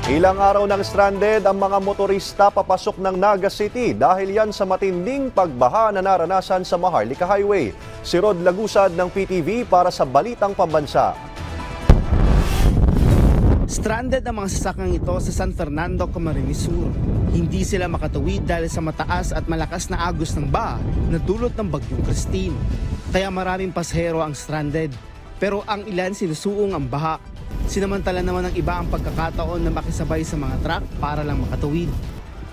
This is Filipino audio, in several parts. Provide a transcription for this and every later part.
Ilang araw nang stranded ang mga motorista papasok ng Naga City dahil yan sa matinding pagbaha na naranasan sa Maharlika Highway. Si Rod Lagusad ng PTV para sa Balitang Pambansa. Stranded ang mga sasakyang ito sa San Fernando, Camarines Sur. Hindi sila makatawid dahil sa mataas at malakas na agos ng baha na dulot ng bagyong Christine. Kaya maraming pasahero ang stranded. Pero ang ilan sinusuong ang baha. Sinamantala naman ng iba ang pagkakataon na makisabay sa mga truck para lang makatawid.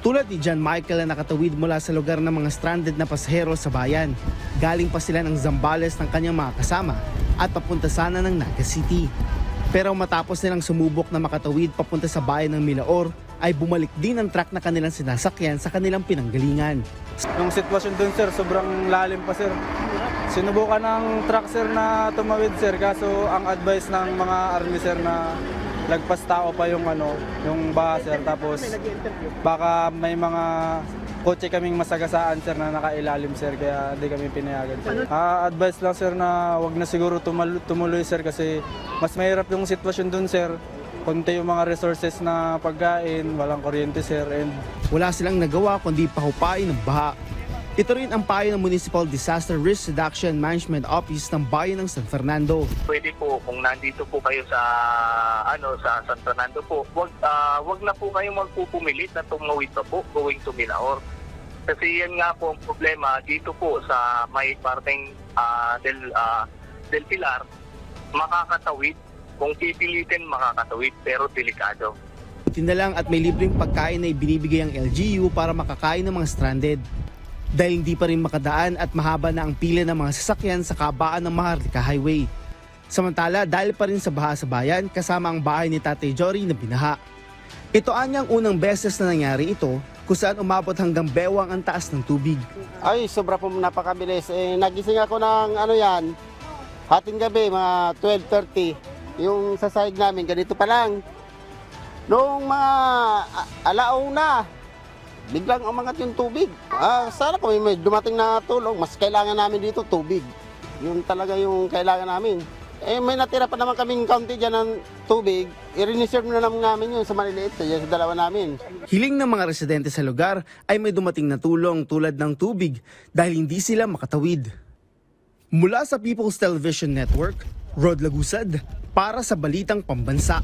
Tulad ni John Michael na nakatawid mula sa lugar ng mga stranded na pasahero sa bayan. Galing pa sila ng Zambales ng kanyang mga kasama at papunta sana ng Naga City. Pero matapos nilang sumubok na makatawid papunta sa bayan ng Milaor, ay bumalik din ang truck na kanilang sinasakyan sa kanilang pinanggalingan. Yung sitwasyon dun sir, sobrang lalim pa sir. Sinubukan ng truck sir na tumawid sir, kaso ang advice ng mga army sir na lagpas tao pa yung yung baha sir, tapos baka may mga kotse kaming masagasaan sir na nakailalim sir, kaya hindi kami pinayagan sir. Advice lang sir na wag na siguro tumuloy sir kasi mas mahirap yung sitwasyon dun sir. Konti yung mga resources na pagkain, walang kuryente sir, and wala silang nagawa kundi pahupain ng baha. Ito rin ang payo ng Municipal Disaster Risk Reduction Management Office ng Bayan ng San Fernando. Pwede po kung nandito po kayo sa sa San Fernando po, wag na po kayong magpupumilit na tumawid pa po going to Milaor. Kasi yan nga po ang problema dito po sa may parteng del Pilar, makakatawid. Kung pipilitin makakatawid pero delikado. Tinalang at may libreng pagkain na ibinibigay ang LGU para makakain ng mga stranded. Dahil hindi pa rin makadaan at mahaba na ang pila ng mga sasakyan sa kabaan ng Maharlika Highway. Samantala, dahil pa rin sa baha sa bayan, kasama ang bahay ni Tatay Jory na binaha. Ito anyang unang beses na nangyari ito kung saan umabot hanggang bewang ang taas ng tubig. Ay, sobra po napakabilis. Nagising ako ng hating gabi, mga 12:30. Yung sa side namin, ganito pa lang. Noong mga alaong na, biglang umangat yung tubig. Sana kung may dumating na tulong, mas kailangan namin dito tubig. Yun talaga yung kailangan namin. May natira pa naman kaming kaunti dyan ng tubig. I-reserve na naman namin yun sa maliliit, sa dalawa namin. Hiling ng mga residente sa lugar ay may dumating na tulong tulad ng tubig dahil hindi sila makatawid. Mula sa People's Television Network, Rod Lagusad para sa Balitang Pambansa.